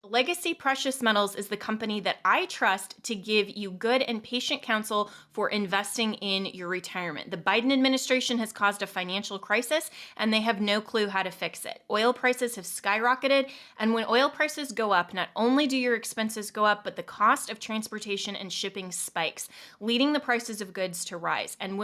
Legacy Precious Metals is the company that I trust to give you good and patient counsel for investing in your retirement. The Biden administration has caused a financial crisis, and they have no clue how to fix it. Oil prices have skyrocketed, and when oil prices go up, not only do your expenses go up, but the cost of transportation and shipping spikes, leading the prices of goods to rise. And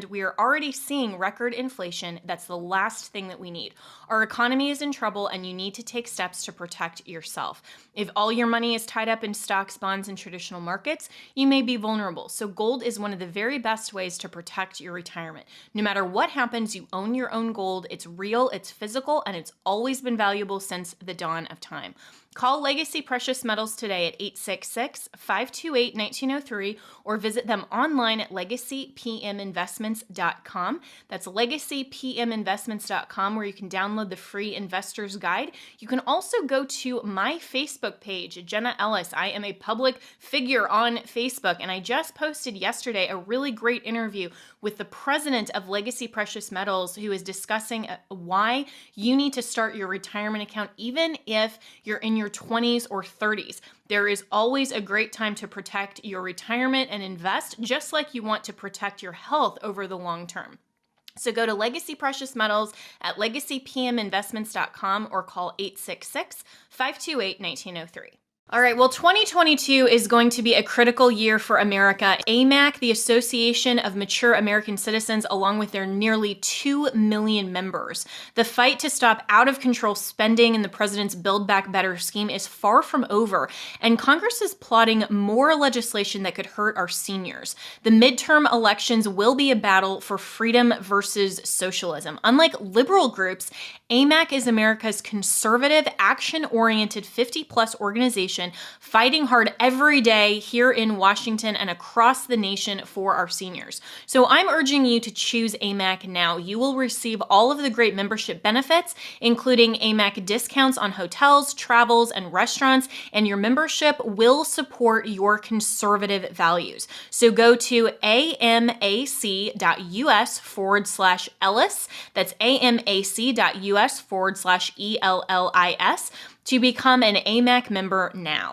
we are already seeing record inflation. That's the last thing that we need. Our economy is in trouble, and you need to take steps to protect yourself. If all your money is tied up in stocks, bonds, and traditional markets, you may be vulnerable. So gold is one of the very best ways to protect your retirement. No matter what happens, you own your own gold. It's real, it's physical, and it's always been valuable since the dawn of time. Call Legacy Precious Metals today at 866-528-1903 or visit them online at legacypminvestments.com. That's legacypminvestments.com, where you can download the free investor's guide. You can also go to my Facebook page, Jenna Ellis. I am a public figure on Facebook, and I just posted yesterday a really great interview with the president of Legacy Precious Metals, who is discussing why you need to start your retirement account even if you're in your 20s or 30s. There is always a great time to protect your retirement and invest, just like you want to protect your health over the long term. So go to Legacy Precious Metals at legacypminvestments.com or call 866-528-1903. All right, well, 2022 is going to be a critical year for America. AMAC, the Association of Mature American Citizens, along with their nearly 2 million members. The fight to stop out-of-control spending in the president's Build Back Better scheme is far from over, and Congress is plotting more legislation that could hurt our seniors. The midterm elections will be a battle for freedom versus socialism. Unlike liberal groups, AMAC is America's conservative, action-oriented 50-plus organization fighting hard every day here in Washington and across the nation for our seniors. So I'm urging you to choose AMAC now. You will receive all of the great membership benefits, including AMAC discounts on hotels, travels, and restaurants, and your membership will support your conservative values. So go to amac.us/Ellis. That's amac.us/ELLIS to become an AMAC member now.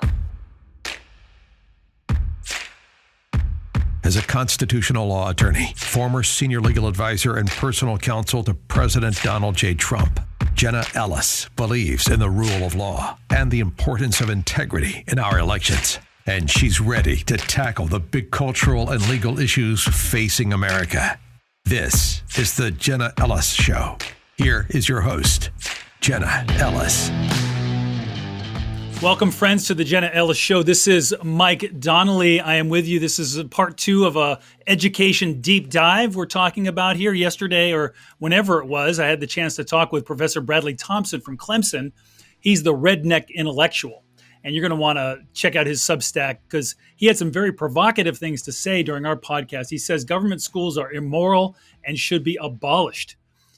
As a constitutional law attorney, former senior legal advisor, and personal counsel to President Donald J. Trump, Jenna Ellis believes in the rule of law and the importance of integrity in our elections. And she's ready to tackle the big cultural and legal issues facing America. This is the Jenna Ellis Show. Here is your host, Jenna Ellis. Welcome, friends, to the Jenna Ellis Show. This is Mike Donnelly. I am with you. This is part 2 of a education deep dive we're talking about here. Yesterday, or whenever it was, I had the chance to talk with Professor Bradley Thompson from Clemson. He's the redneck intellectual, and you're going to want to check out his Substack because he had some very provocative things to say during our podcast. He says government schools are immoral and should be abolished.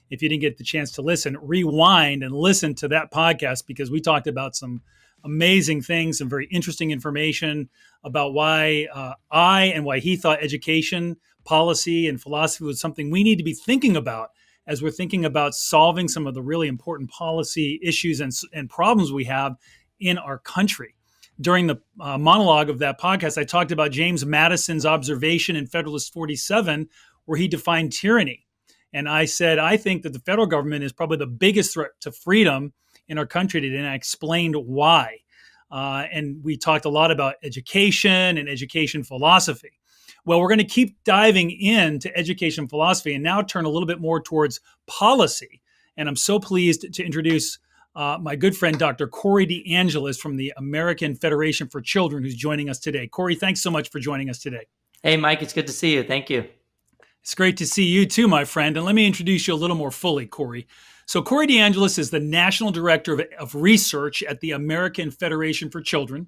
If you didn't get the chance to listen, rewind and listen to that podcast because we talked about some amazing things, some very interesting information about why why he thought education, policy, and philosophy was something we need to be thinking about as we're thinking about solving some of the really important policy issues and problems we have in our country. During the monologue of that podcast, I talked about James Madison's observation in Federalist 47, where he defined tyranny. And I said, I think that the federal government is probably the biggest threat to freedom in our country today, and I explained why. And we talked a lot about education and education philosophy. Well, we're going to keep diving into education philosophy and now turn a little bit more towards policy. And I'm so pleased to introduce my good friend, Dr. Corey Deangelis from the American Federation for Children, who's joining us today. Corey, thanks so much for joining us today. Hey, Mike, it's good to see you. Thank you. It's great to see you too, my friend. And let me introduce you a little more fully, Corey. So Corey Deangelis is the National Director of Research at the American Federation for Children.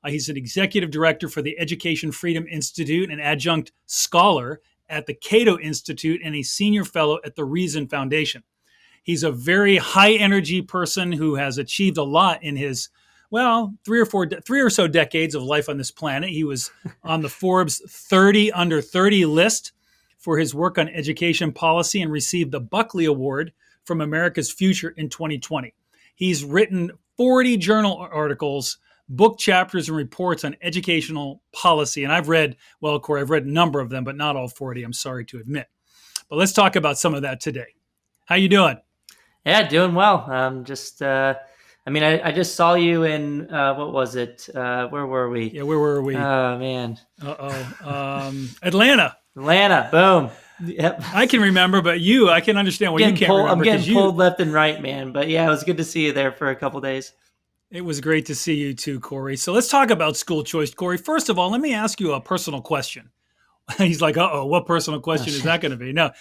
He's an Executive Director for the Education Freedom Institute, an adjunct scholar at the Cato Institute, and a Senior Fellow at the Reason Foundation. He's a very high-energy person who has achieved a lot in his, three or so decades of life on this planet. He was on the Forbes 30 Under 30 list for his work on education policy and received the Buckley Award from America's Future in 2020. He's written 40 journal articles, book chapters, and reports on educational policy. And I've read, well, Corey, I've read a number of them, but not all 40, I'm sorry to admit. But let's talk about some of that today. How you doing? Yeah, doing well. I just saw you in, what was it? Where were we? Yeah, where were we? Oh, man. Atlanta. Atlanta. Boom. Yep. I can remember, but I can understand why you can't remember. I'm getting pulled left and right, man. But yeah, it was good to see you there for a couple days. It was great to see you too, Corey. So let's talk about school choice. Corey, first of all, let me ask you a personal question. He's like, what personal question is that going to be? No,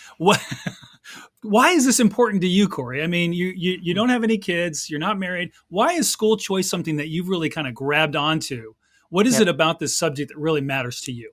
why is this important to you, Corey? I mean, you don't have any kids, you're not married. Why is school choice something that you've really kind of grabbed onto? What is it about this subject that really matters to you?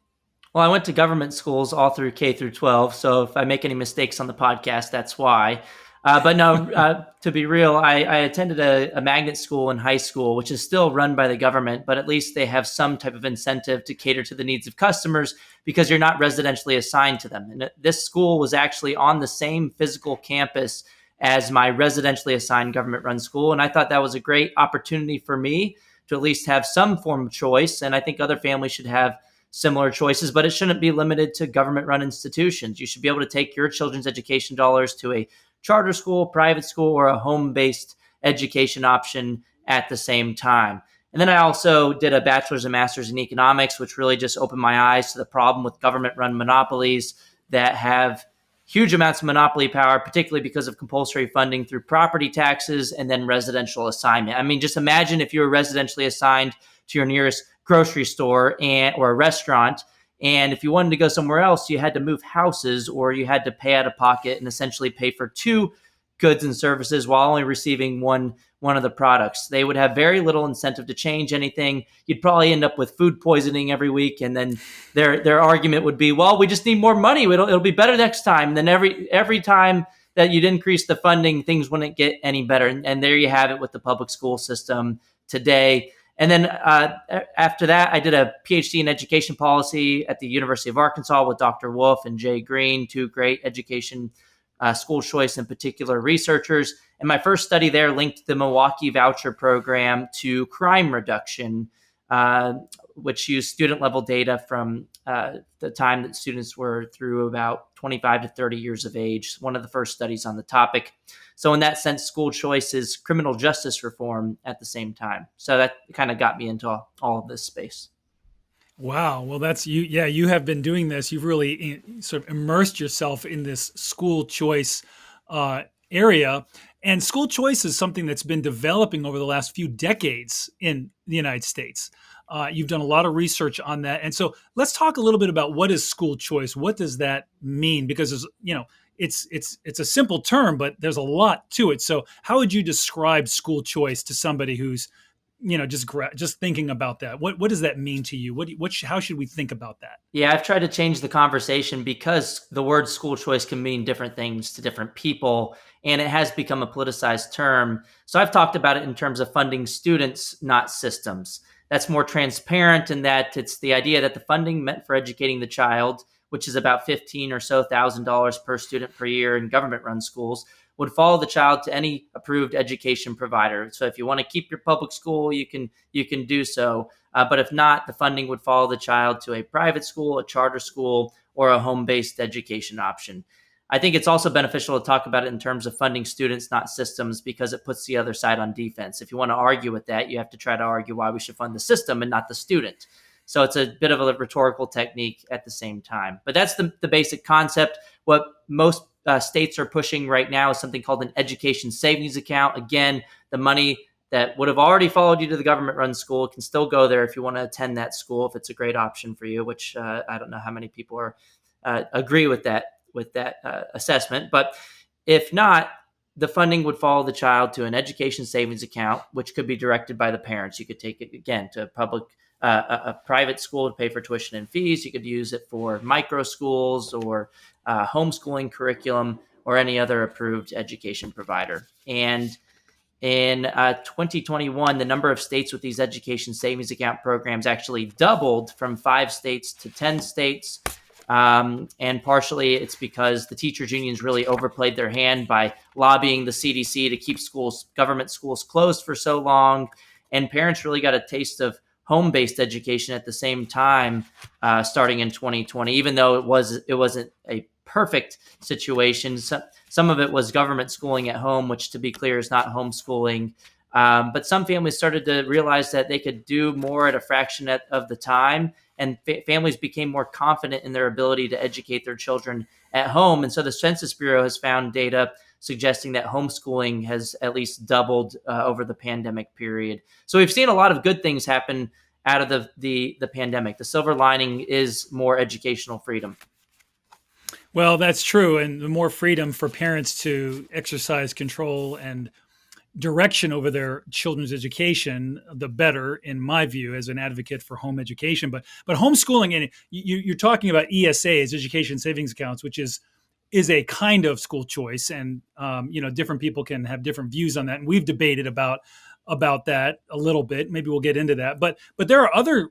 Well, I went to government schools all through K through 12. So if I make any mistakes on the podcast, that's why. But no, to be real, I attended a magnet school in high school, which is still run by the government, but at least they have some type of incentive to cater to the needs of customers because you're not residentially assigned to them. And this school was actually on the same physical campus as my residentially assigned government-run school. And I thought that was a great opportunity for me to at least have some form of choice. And I think other families should have similar choices, but it shouldn't be limited to government-run institutions. You should be able to take your children's education dollars to a charter school, private school, or a home-based education option at the same time. And then I also did a bachelor's and master's in economics, which really just opened my eyes to the problem with government-run monopolies that have huge amounts of monopoly power, particularly because of compulsory funding through property taxes and then residential assignment. I mean, just imagine if you were residentially assigned to your nearest grocery store or a restaurant, and if you wanted to go somewhere else, you had to move houses or you had to pay out of pocket and essentially pay for two goods and services while only receiving one of the products. They would have very little incentive to change anything. You'd probably end up with food poisoning every week. And then their argument would be, well, we just need more money. It'll be better next time. And then every time that you'd increase the funding, things wouldn't get any better. And there you have it with the public school system today. And then after that, I did a PhD in education policy at the University of Arkansas with Dr. Wolf and Jay Green, two great education school choice in particular researchers. And my first study there linked the Milwaukee voucher program to crime reduction, which used student level data from the time that students were through about 25 to 30 years of age. One of the first studies on the topic. So in that sense, school choice is criminal justice reform at the same time. So that kind of got me into all of this space. Wow. Well, that's you. Yeah, you have been doing this. You've really sort of immersed yourself in this school choice area. And school choice is something that's been developing over the last few decades in the United States. You've done a lot of research on that. And so let's talk a little bit about what is school choice? What does that mean? Because it's a simple term, but there's a lot to it. So how would you describe school choice to somebody who's just thinking about that? What does that mean to you? How should we think about that? Yeah, I've tried to change the conversation because the word school choice can mean different things to different people, and it has become a politicized term. So I've talked about it in terms of funding students, not systems. That's more transparent in that it's the idea that the funding meant for educating the child, which is about $15,000 or so per student per year in government-run schools, would follow the child to any approved education provider. So if you want to keep your public school, you can do so. But if not, the funding would follow the child to a private school, a charter school, or a home-based education option. I think it's also beneficial to talk about it in terms of funding students, not systems, because it puts the other side on defense. If you want to argue with that, you have to try to argue why we should fund the system and not the student. So it's a bit of a rhetorical technique at the same time. But that's the basic concept. What most states are pushing right now is something called an education savings account. Again, the money that would have already followed you to the government-run school can still go there if you want to attend that school, if it's a great option for you, which I don't know how many people agree with that assessment. But if not, the funding would follow the child to an education savings account, which could be directed by the parents. You could take it, again, to a private school to pay for tuition and fees. You could use it for micro schools or homeschooling curriculum or any other approved education provider. And in 2021, the number of states with these education savings account programs actually doubled from 5 states to 10 states. And partially it's because the teachers unions really overplayed their hand by lobbying the CDC to keep government schools closed for so long. And parents really got a taste of home-based education at the same time, starting in 2020, even though it wasn't a perfect situation. Some of it was government schooling at home, which, to be clear, is not homeschooling. But some families started to realize that they could do more at a fraction of the time, and families became more confident in their ability to educate their children at home. And so the Census Bureau has found data suggesting that homeschooling has at least doubled over the pandemic period. So we've seen a lot of good things happen out of the pandemic. The silver lining is more educational freedom. Well, that's true. And the more freedom for parents to exercise control and direction over their children's education, the better, in my view, as an advocate for home education. But homeschooling, and you're talking about ESAs, education savings accounts, which is a kind of school choice, and different people can have different views on that, and we've debated about that a little bit. Maybe we'll get into that. But there are other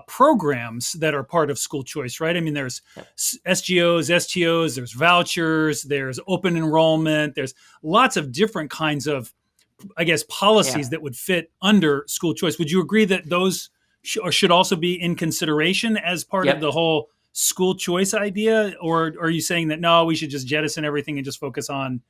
programs that are part of school choice, right? I mean, there's SGOs, STOs, there's vouchers, there's open enrollment, there's lots of different kinds of, I guess, policies that would fit under school choice. Would you agree that those should also be in consideration as part of the whole school choice idea? Or are you saying that, no, we should just jettison everything and just focus on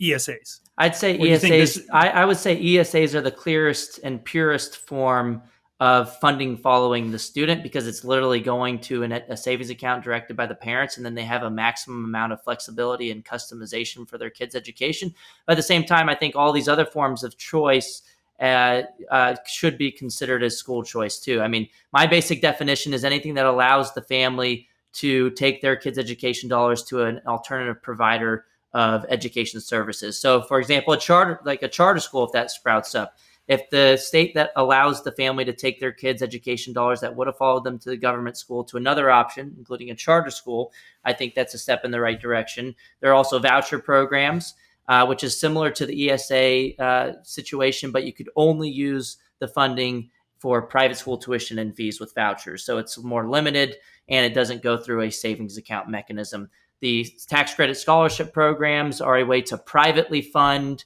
ESAs? I'd say ESAs. I would say ESAs are the clearest and purest form of funding following the student, because it's literally going to a savings account directed by the parents, and then they have a maximum amount of flexibility and customization for their kids' education. But at the same time, I think all these other forms of choice should be considered as school choice too. I mean, my basic definition is anything that allows the family to take their kids' education dollars to an alternative provider of education services. So, for example, a charter school, if that sprouts up, if the state that allows the family to take their kids' education dollars that would have followed them to the government school to another option, including a charter school, I think that's a step in the right direction. There are also voucher programs, which is similar to the ESA situation, but you could only use the funding for private school tuition and fees with vouchers. So it's more limited, and it doesn't go through a savings account mechanism. The tax credit scholarship programs are a way to privately fund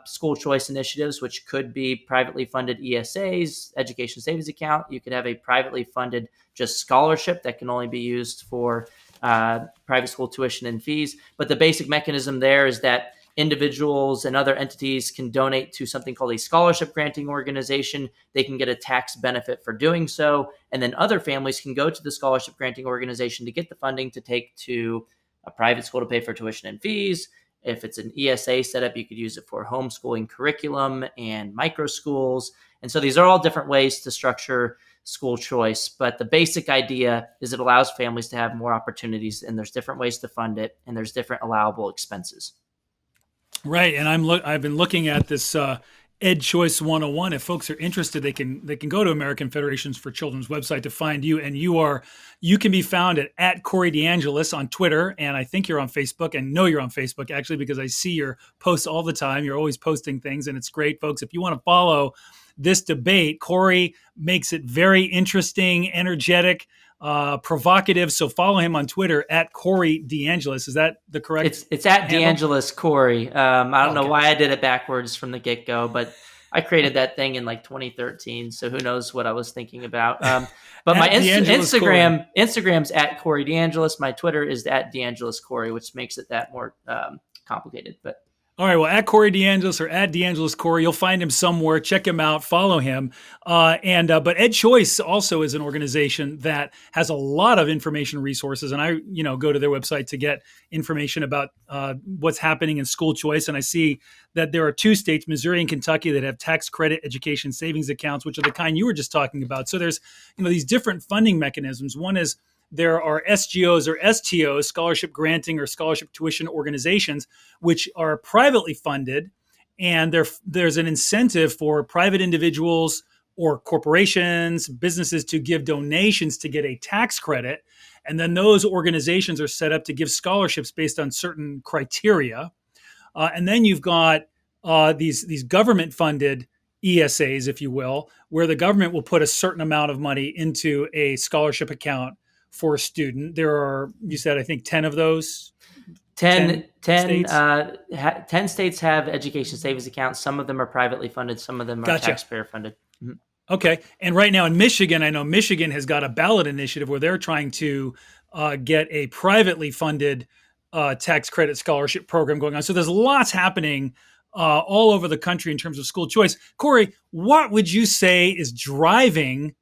school choice initiatives, which could be privately funded ESAs, education savings account. You could have a privately funded just scholarship that can only be used for private school tuition and fees. But the basic mechanism there is that individuals and other entities can donate to something called a scholarship granting organization. They can get a tax benefit for doing so. And then other families can go to the scholarship granting organization to get the funding to take to a private school to pay for tuition and fees. If it's an ESA setup, you could use it for homeschooling curriculum and micro schools. And so these are all different ways to structure school choice. But the basic idea is it allows families to have more opportunities, and there's different ways to fund it, and there's different allowable expenses. Right. And I've been looking at this Ed Choice 101. If folks are interested, they can go to American Federations for Children's website to find you. And you can be found at Corey Deangelis on Twitter. And I think you're on Facebook, and know you're on Facebook, actually, because I see your posts all the time. You're always posting things, and it's great, folks. If you want to follow this debate, Corey makes it very interesting, energetic, provocative. So follow him on Twitter at Corey Deangelis. Is that the correct? It's at Deangelis Corey. I don't know why I did it backwards from the get-go, but I created that thing in like 2013. So who knows what I was thinking about. But my Instagram's at Corey Deangelis. My Twitter is at Deangelis Corey, which makes it that more complicated. But all right, well, at Corey Deangelis or at Deangelis Corey, you'll find him somewhere. Check him out, follow him. But Ed Choice also is an organization that has a lot of information resources, and I go to their website to get information about what's happening in school choice. And I see that there are 2 states, Missouri and Kentucky, that have tax credit education savings accounts, which are the kind you were just talking about. So there's these different funding mechanisms. One is there are SGOs or STOs, scholarship granting or scholarship tuition organizations, which are privately funded. And there's an incentive for private individuals or corporations, businesses to give donations to get a tax credit. And then those organizations are set up to give scholarships based on certain criteria. And then you've got these government-funded ESAs, if you will, where the government will put a certain amount of money into a scholarship account for a student. There are, you said, I think 10 of those. 10 states? 10 states have education savings accounts. Some of them are privately funded. Some of them are Gotcha. taxpayer funded. Mhm. Okay. And right now in Michigan, I know Michigan has got a ballot initiative where they're trying to get a privately funded tax credit scholarship program going on. So there's lots happening all over the country in terms of school choice. Corey, what would you say is driving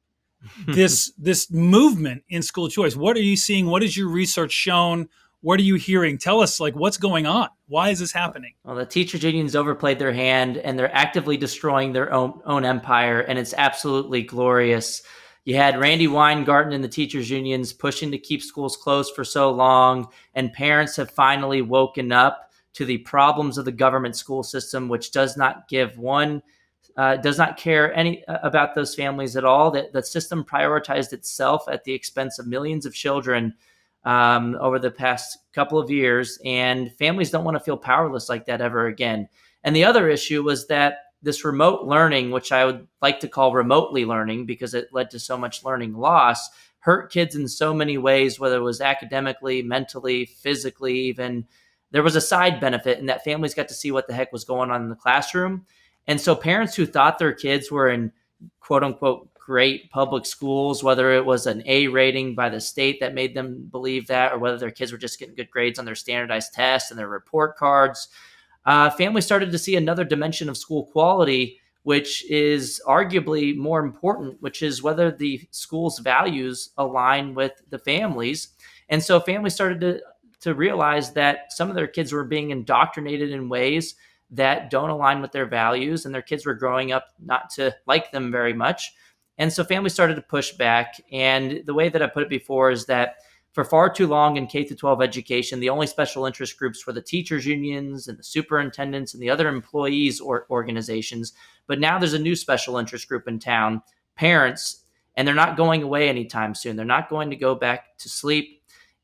this movement in school choice? What are you seeing? What has your research shown? What are you hearing? Tell us, like, what's going on? Why is this happening? Well, the teachers unions overplayed their hand, and they're actively destroying their own empire, and it's absolutely glorious. You had Randy Weingarten and the teachers unions pushing to keep schools closed for so long, and parents have finally woken up to the problems of the government school system, which does not care any about those families at all. That the system prioritized itself at the expense of millions of children over the past couple of years, and families don't want to feel powerless like that ever again. And the other issue was that this remote learning, which I would like to call remotely learning because it led to so much learning loss, hurt kids in so many ways, whether it was academically, mentally, physically, even. There was a side benefit in that families got to see what the heck was going on in the classroom. And so parents who thought their kids were in quote unquote great public schools, whether it was an A rating by the state that made them believe that, or whether their kids were just getting good grades on their standardized tests and their report cards, families started to see another dimension of school quality, which is arguably more important, which is whether the school's values align with the families. And so families started to realize that some of their kids were being indoctrinated in ways that don't align with their values, and their kids were growing up not to like them very much. And so families started to push back. And the way that I put it before is that for far too long in K-12 education, the only special interest groups were the teachers unions and the superintendents and the other employees or organizations. But now there's a new special interest group in town, parents, and they're not going away anytime soon. They're not going to go back to sleep.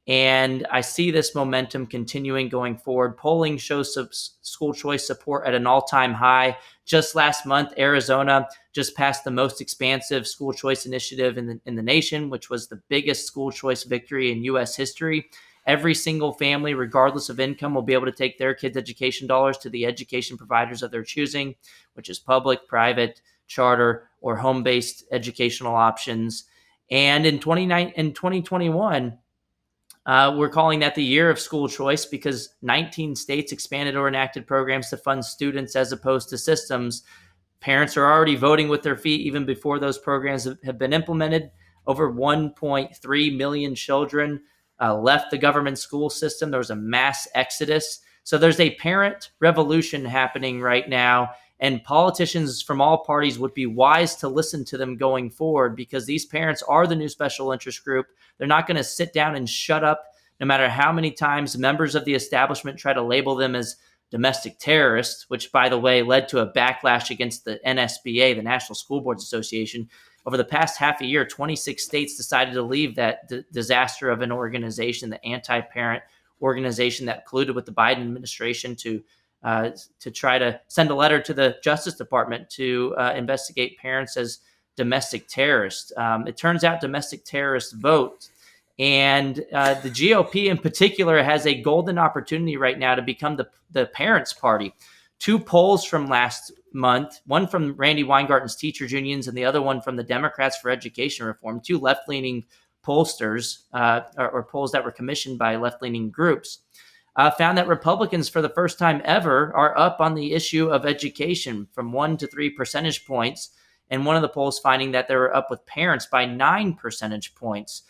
And I see this momentum continuing going forward. Polling shows school choice support at an all-time high. Just last month, Arizona just passed the most expansive school choice initiative in the nation, which was the biggest school choice victory in U.S. history. Every single family, regardless of income, will be able to take their kids' education dollars to the education providers of their choosing, which is public, private, charter, or home-based educational options. And in 2021, we're calling that the year of school choice because 19 states expanded or enacted programs to fund students as opposed to systems. Parents are already voting with their feet even before those programs have been implemented. Over 1.3 million children left the government school system. There was a mass exodus. So there's a parent revolution happening right now, and politicians from all parties would be wise to listen to them going forward because these parents are the new special interest group. They're not going to sit down and shut up no matter how many times members of the establishment try to label them as domestic terrorists, which, by the way, led to a backlash against the NSBA, the National School Boards Association. Over the past half a year, 26 states decided to leave that disaster of an organization, the anti-parent organization that colluded with the Biden administration to try to send a letter to the Justice Department to investigate parents as domestic terrorists. It turns out domestic terrorists vote. And the GOP in particular has a golden opportunity right now to become the parents' party. Two polls from last month, one from Randy Weingarten's teachers unions and the other one from the Democrats for Education Reform, two left-leaning pollsters or polls that were commissioned by left-leaning groups, found that Republicans for the first time ever are up on the issue of education from 1 to 3 percentage points. And one of the polls finding that they were up with parents by 9 percentage points.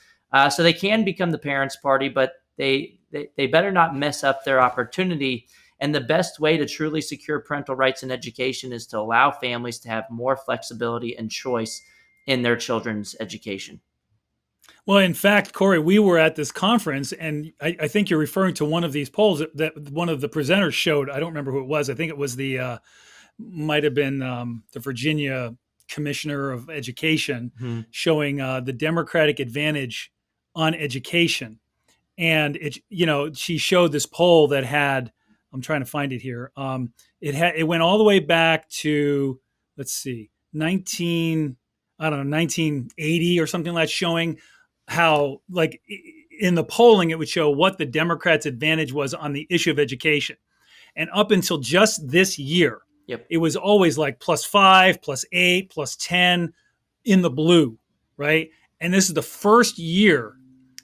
So they can become the parents' party, but they better not mess up their opportunity. And the best way to truly secure parental rights in education is to allow families to have more flexibility and choice in their children's education. Well, in fact, Corey, we were at this conference, and I think you're referring to one of these polls that one of the presenters showed. I don't remember who it was. I think it was might have been the Virginia Commissioner of Education showing the Democratic advantage on education. And she showed this poll that had, I'm trying to find it here. It went all the way back to, let's see, 1980 or something like that, showing how, like, in the polling, it would show what the Democrats' advantage was on the issue of education. And up until just this year, Yep. it was always like +5, +8, +10 in the blue, right? And this is the first year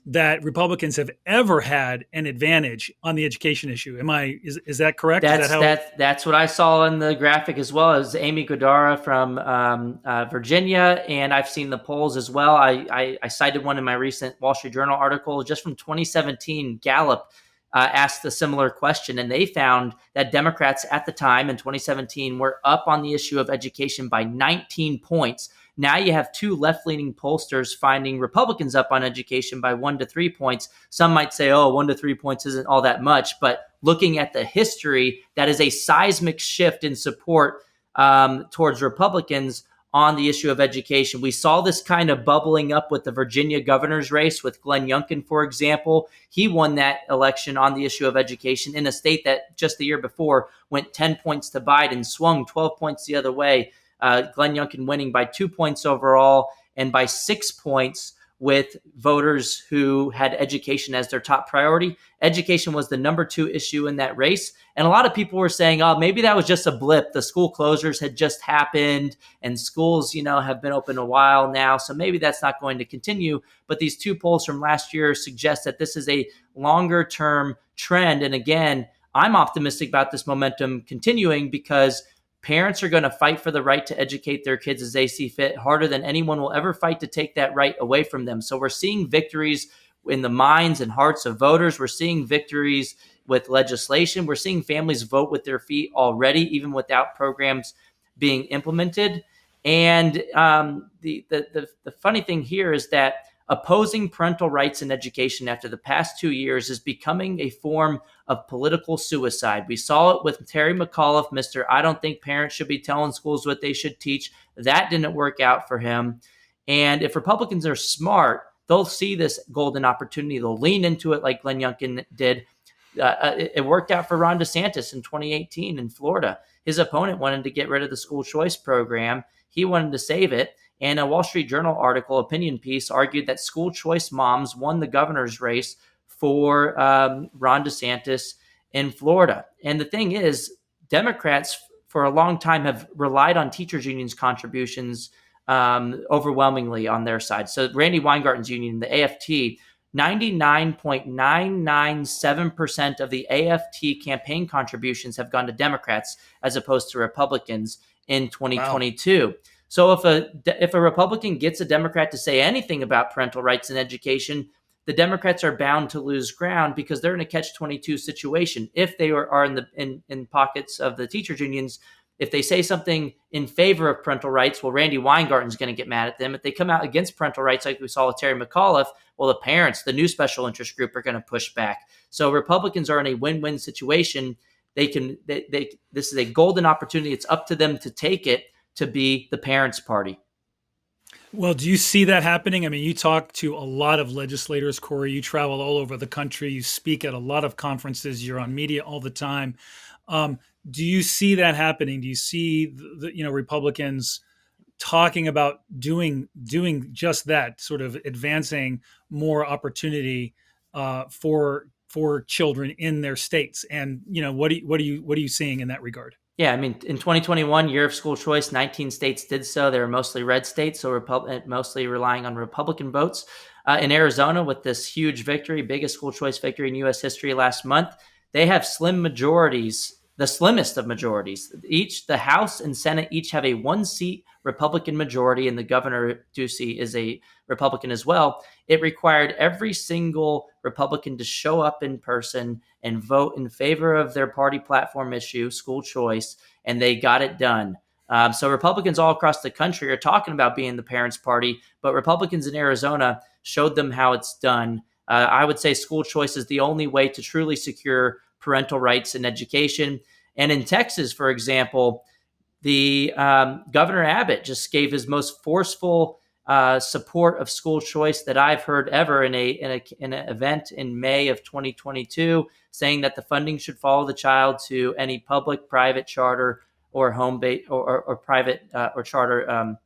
that Republicans have ever had an advantage on the education issue. Is that correct? That's what I saw in the graphic as well, as Amy Godara from Virginia, and I've seen the polls as well. I cited one in my recent Wall Street Journal article just from 2017. Gallup asked a similar question, and they found that Democrats at the time in 2017 were up on the issue of education by 19 points. Now you have two left-leaning pollsters finding Republicans up on education by 1 to 3 points. Some might say, 1 to 3 points isn't all that much, but looking at the history, that is a seismic shift in support towards Republicans on the issue of education. We saw this kind of bubbling up with the Virginia governor's race with Glenn Youngkin, for example. He won that election on the issue of education in a state that just the year before went 10 points to Biden, swung 12 points the other way. Glenn Youngkin winning by 2 points overall and by 6 points with voters who had education as their top priority. Education was the number 2 issue in that race. And a lot of people were saying, maybe that was just a blip. The school closures had just happened and schools, have been open a while now. So maybe that's not going to continue. But these 2 polls from last year suggest that this is a longer term trend. And again, I'm optimistic about this momentum continuing because parents are going to fight for the right to educate their kids as they see fit, harder than anyone will ever fight to take that right away from them. So we're seeing victories in the minds and hearts of voters. We're seeing victories with legislation. We're seeing families vote with their feet already, even without programs being implemented. And the funny thing here is that opposing parental rights in education after the past 2 years is becoming a form of political suicide. We saw it with Terry McAuliffe, Mr. I don't think parents should be telling schools what they should teach. That didn't work out for him. And if Republicans are smart, they'll see this golden opportunity. They'll lean into it like Glenn Youngkin did. It worked out for Ron DeSantis in 2018 in Florida. His opponent wanted to get rid of the school choice program. He wanted to save it. And a Wall Street Journal article, opinion piece, argued that school choice moms won the governor's race for Ron DeSantis in Florida. And the thing is, Democrats for a long time have relied on teachers' unions' contributions overwhelmingly on their side. So Randy Weingarten's union, the AFT, 99.997% of the AFT campaign contributions have gone to Democrats as opposed to Republicans in 2022. Wow. So if a Republican gets a Democrat to say anything about parental rights in education, the Democrats are bound to lose ground because they're in a catch-22 situation. If they are in pockets of the teachers unions, if they say something in favor of parental rights, well, Randy Weingarten's going to get mad at them. If they come out against parental rights, like we saw with Terry McAuliffe, well, the parents, the new special interest group, are going to push back. So Republicans are in a win-win situation. This is a golden opportunity. It's up to them to take it, to be the parents' party. Well, do you see that happening? I mean, you talk to a lot of legislators, Corey. You travel all over the country. You speak at a lot of conferences. You're on media all the time. Do you see that happening? Do you see the Republicans talking about doing just that, sort of advancing more opportunity for children in their states? And what are you seeing in that regard? Yeah, I mean, in 2021, year of school choice, 19 states did so. They were mostly red states, so mostly relying on Republican votes. In Arizona, with this huge victory, biggest school choice victory in U.S. history last month, they have slim majorities, the slimmest of majorities. The House and Senate each have a 1-seat Republican majority, and the governor, Ducey, is a Republican as well. It required every single Republican to show up in person and vote in favor of their party platform issue, school choice, and they got it done. So Republicans all across the country are talking about being the parents' party, but Republicans in Arizona showed them how it's done. I would say school choice is the only way to truly secure parental rights in education. And in Texas, for example, the Governor Abbott just gave his most forceful support of school choice that I've heard ever in an event in May of 2022, saying that the funding should follow the child to any public, private, charter, or home-based or private or charter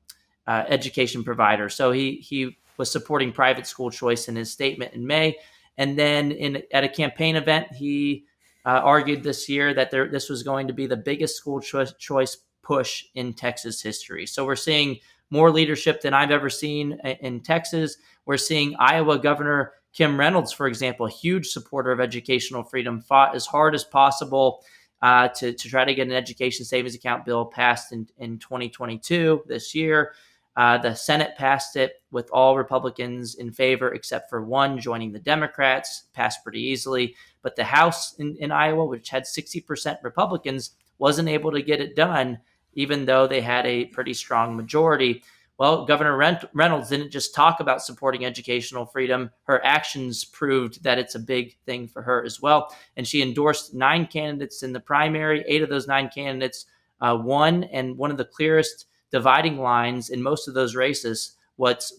education provider. So he was supporting private school choice in his statement in May. And then at a campaign event, he argued this year that this was going to be the biggest school choice push in Texas history. So we're seeing more leadership than I've ever seen in Texas. We're seeing Iowa Governor Kim Reynolds, for example, a huge supporter of educational freedom, fought as hard as possible to try to get an education savings account bill passed in 2022, this year. The Senate passed it with all Republicans in favor, except for one joining the Democrats, passed pretty easily. But the House in Iowa, which had 60% Republicans, wasn't able to get it done, even though they had a pretty strong majority. Well, Governor Reynolds didn't just talk about supporting educational freedom. Her actions proved that it's a big thing for her as well. And she endorsed 9 candidates in the primary. 8 of those 9 candidates won. And one of the clearest dividing lines in most of those races was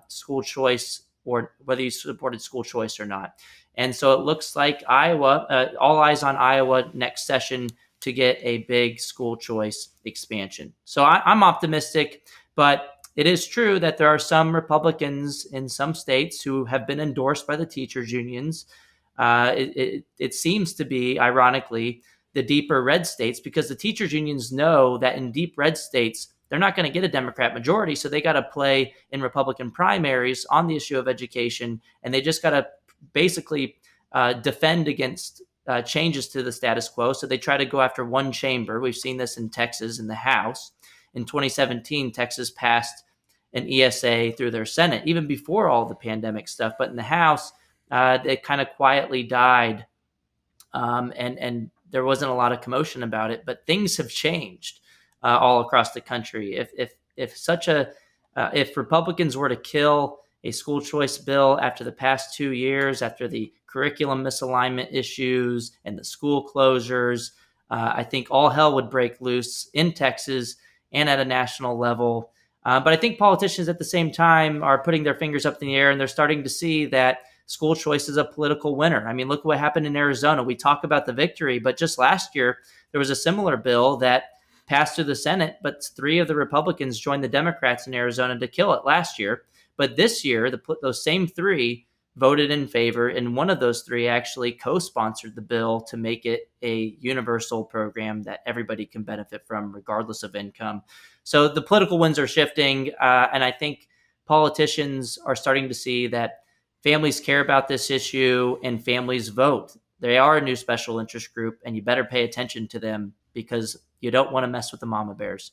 school choice, or whether you supported school choice or not. And so it looks like Iowa, all eyes on Iowa next session to get a big school choice expansion. So I'm optimistic, but it is true that there are some Republicans in some states who have been endorsed by the teachers unions. It seems to be, ironically, the deeper red states, because the teachers unions know that in deep red states, they're not going to get a Democrat majority. So they got to play in Republican primaries on the issue of education. And they just got to basically defend against changes to the status quo. So they try to go after one chamber. We've seen this in Texas in the House. In 2017, Texas passed an ESA through their Senate, even before all the pandemic stuff. But in the House, it kind of quietly died. And there wasn't a lot of commotion about it, but things have changed all across the country. If Republicans were to kill a school choice bill after the past 2 years, after the curriculum misalignment issues and the school closures, I think all hell would break loose in Texas and at a national level. But I think politicians at the same time are putting their fingers up in the air, and they're starting to see that school choice is a political winner. I mean, look what happened in Arizona. We talk about the victory, but just last year, there was a similar bill that passed through the Senate, but 3 of the Republicans joined the Democrats in Arizona to kill it last year. But this year, those same 3 voted in favor, and one of those 3 actually co-sponsored the bill to make it a universal program that everybody can benefit from, regardless of income. So the political winds are shifting, and I think politicians are starting to see that families care about this issue and families vote. They are a new special interest group, and you better pay attention to them because you don't want to mess with the mama bears.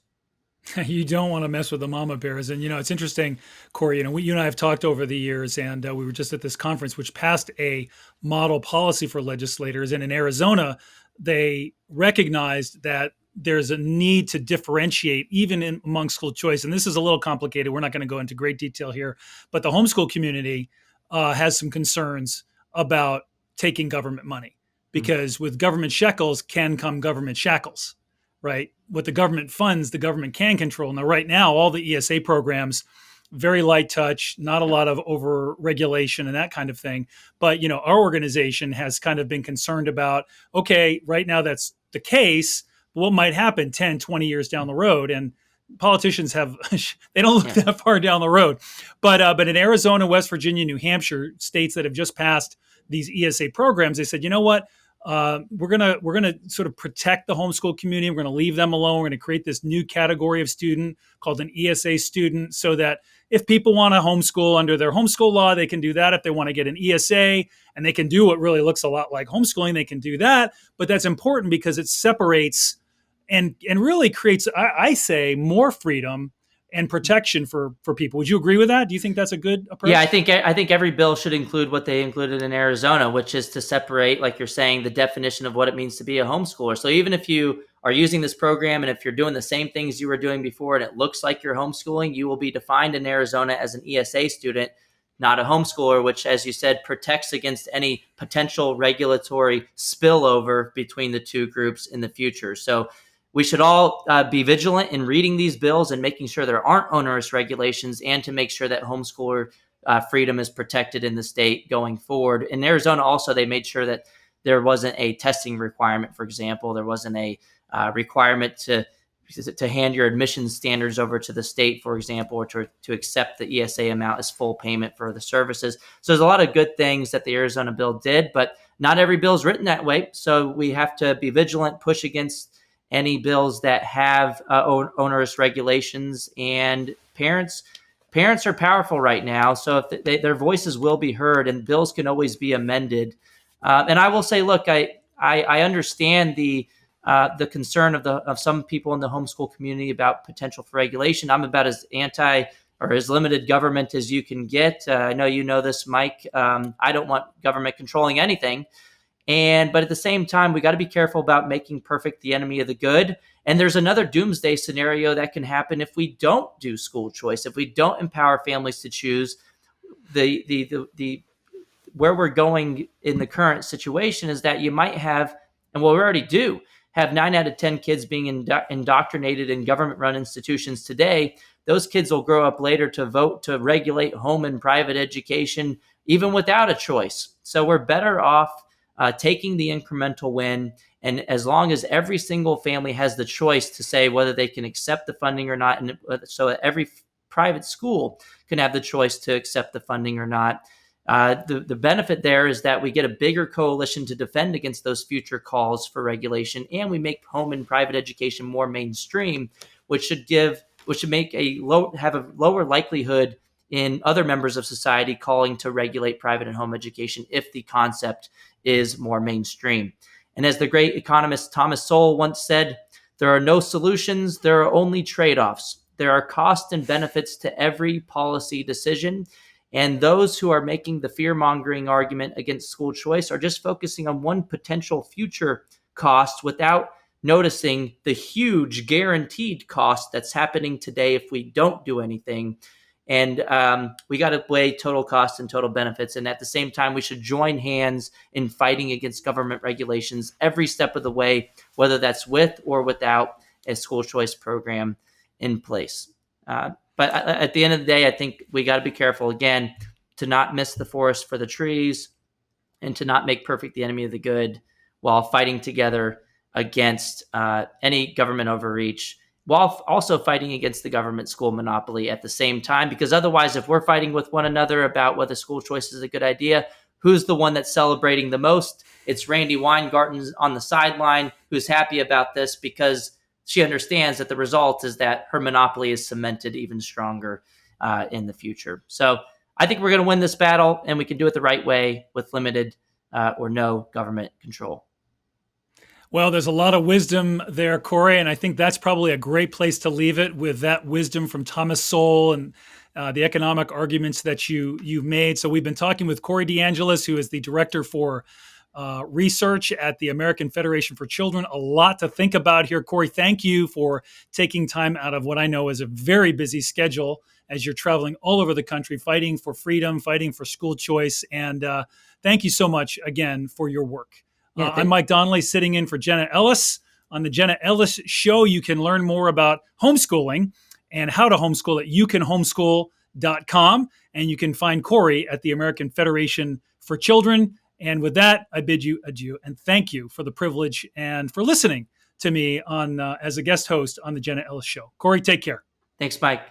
You don't want to mess with the mama bears. And, it's interesting, Corey, you and I have talked over the years, and we were just at this conference, which passed a model policy for legislators. And in Arizona, they recognized that there's a need to differentiate even among school choice. And this is a little complicated. We're not going to go into great detail here, but the homeschool community has some concerns about taking government money, because with government shekels can come government shackles, right? What the government funds, the government can control. Now, right now, all the ESA programs, very light touch, not a lot of over regulation and that kind of thing. But, our organization has kind of been concerned about, okay, right now that's the case, but what might happen 10, 20 years down the road? And politicians they don't look that far down the road. But in Arizona, West Virginia, New Hampshire, states that have just passed these ESA programs, they said, you know what? We're gonna sort of protect the homeschool community. We're gonna leave them alone. We're gonna create this new category of student called an ESA student, so that if people want to homeschool under their homeschool law, they can do that. If they want to get an ESA and they can do what really looks a lot like homeschooling, they can do that. But that's important because it separates and really creates, I say, more freedom and protection for people. Would you agree with that? Do you think that's a good approach? Yeah, I think every bill should include what they included in Arizona, which is to separate, like you're saying, the definition of what it means to be a homeschooler. So even if you are using this program and if you're doing the same things you were doing before and it looks like you're homeschooling, you will be defined in Arizona as an ESA student, not a homeschooler, which, as you said, protects against any potential regulatory spillover between the two groups in the future. So we should all be vigilant in reading these bills and making sure there aren't onerous regulations, and to make sure that homeschooler freedom is protected in the state going forward. In Arizona, also, they made sure that there wasn't a testing requirement, for example. There wasn't a requirement to to hand your admission standards over to the state, for example, or to accept the ESA amount as full payment for the services. So there's a lot of good things that the Arizona bill did, but not every bill is written that way. So we have to be vigilant, push against any bills that have onerous regulations. And parents are powerful right now, so if their voices will be heard, and bills can always be amended. And I will say, look, I understand the concern of some people in the homeschool community about potential for regulation. I'm about as anti or as limited government as you can get. I know you know this, Mike. I don't want government controlling anything. But at the same time, we got to be careful about making perfect the enemy of the good. And there's another doomsday scenario that can happen if we don't do school choice, if we don't empower families to choose. The where we're going in the current situation is that you might have, and what we already do, have 9 out of 10 kids being indoctrinated in government-run institutions today. Those kids will grow up later to vote to regulate home and private education, even without a choice. So we're better off taking the incremental win. And as long as every single family has the choice to say whether they can accept the funding or not, and so every private school can have the choice to accept the funding or not, the benefit there is that we get a bigger coalition to defend against those future calls for regulation, and we make home and private education more mainstream, which should make have a lower likelihood in other members of society calling to regulate private and home education if the concept is more mainstream. And as the great economist Thomas Sowell once said, there are no solutions, there are only trade-offs. There are costs and benefits to every policy decision. And those who are making the fear-mongering argument against school choice are just focusing on one potential future cost without noticing the huge guaranteed cost that's happening today if we don't do anything. And we got to weigh total cost and total benefits. And at the same time, we should join hands in fighting against government regulations every step of the way, whether that's with or without a school choice program in place. But at the end of the day, I think we got to be careful, again, to not miss the forest for the trees and to not make perfect the enemy of the good while fighting together against any government overreach, while also fighting against the government school monopoly at the same time. Because otherwise, if we're fighting with one another about whether school choice is a good idea, who's the one that's celebrating the most? It's Randy Weingarten on the sideline, who's happy about this because she understands that the result is that her monopoly is cemented even stronger in the future. So I think we're going to win this battle, and we can do it the right way with limited or no government control. Well, there's a lot of wisdom there, Corey, and I think that's probably a great place to leave it with that wisdom from Thomas Sowell and the economic arguments that you've made. So we've been talking with Corey Deangelis, who is the director for research at the American Federation for Children. A lot to think about here. Corey, thank you for taking time out of what I know is a very busy schedule as you're traveling all over the country, fighting for freedom, fighting for school choice. And thank you so much again for your work. I'm Mike Donnelly, sitting in for Jenna Ellis. On the Jenna Ellis Show, you can learn more about homeschooling and how to homeschool at youcanhomeschool.com. And you can find Corey at the American Federation for Children. And with that, I bid you adieu and thank you for the privilege and for listening to me on as a guest host on the Jenna Ellis Show. Corey, take care. Thanks, Mike.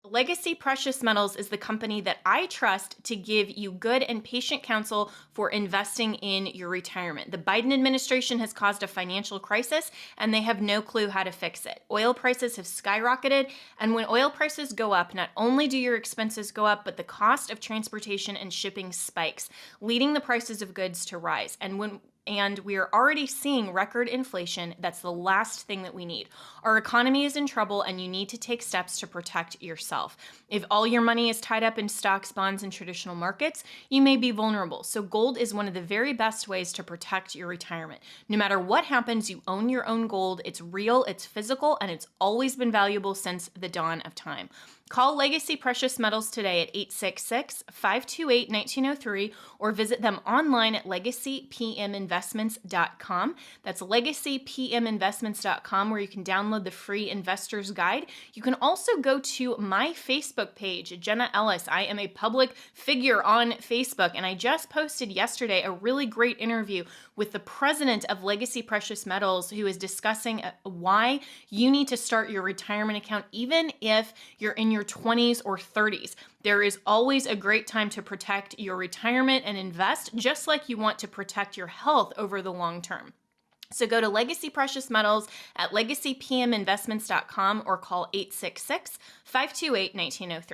Legacy Precious Metals is the company that I trust to give you good and patient counsel for investing in your retirement. The Biden administration has caused a financial crisis, and they have no clue how to fix it. Oil prices have skyrocketed, and when oil prices go up, not only do your expenses go up, but the cost of transportation and shipping spikes, leading the prices of goods to rise. And we are already seeing record inflation. That's the last thing that we need. Our economy is in trouble, and you need to take steps to protect yourself. If all your money is tied up in stocks, bonds, and traditional markets, you may be vulnerable. So gold is one of the very best ways to protect your retirement. No matter what happens, you own your own gold. It's real, it's physical, and it's always been valuable since the dawn of time. Call Legacy Precious Metals today at 866-528-1903 or visit them online at legacypminvestments.com. That's legacypminvestments.com, where you can download the free investor's guide. You can also go to my Facebook page, Jenna Ellis. I am a public figure on Facebook, and I just posted yesterday a really great interview with the president of Legacy Precious Metals, who is discussing why you need to start your retirement account even if you're in your 20s or 30s. There is always a great time to protect your retirement and invest, just like you want to protect your health over the long term. So go to Legacy Precious Metals at legacypminvestments.com or call 866-528-1903.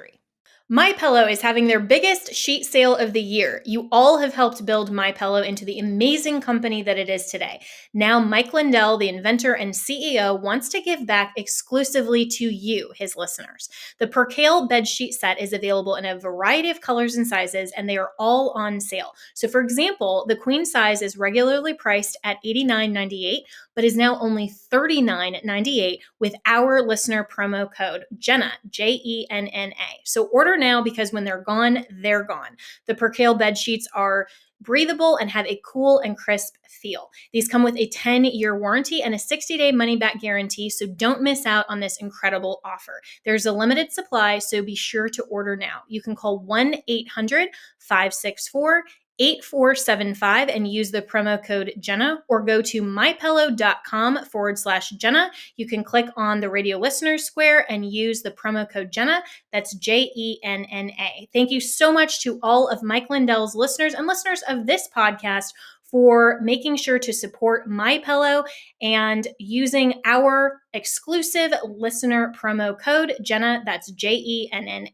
MyPillow is having their biggest sheet sale of the year. You all have helped build MyPillow into the amazing company that it is today. Now, Mike Lindell, the inventor and CEO, wants to give back exclusively to you, his listeners. The Percale bed sheet set is available in a variety of colors and sizes, and they are all on sale. So, for example, the queen size is regularly priced at $89.98, but is now only $39.98 with our listener promo code Jenna, Jenna. So order now, because when they're gone, they're gone. The Percale bed sheets are breathable and have a cool and crisp feel. These come with a 10-year warranty and a 60-day money-back guarantee, so don't miss out on this incredible offer. There's a limited supply, so be sure to order now. You can call 1-800-564-8475 and use the promo code Jenna, or go to mypillow.com/Jenna. You can click on the radio listeners square and use the promo code Jenna. That's Jenna. Thank you so much to all of Mike Lindell's listeners and listeners of this podcast for making sure to support MyPillow and using our exclusive listener promo code Jenna. That's Jenna.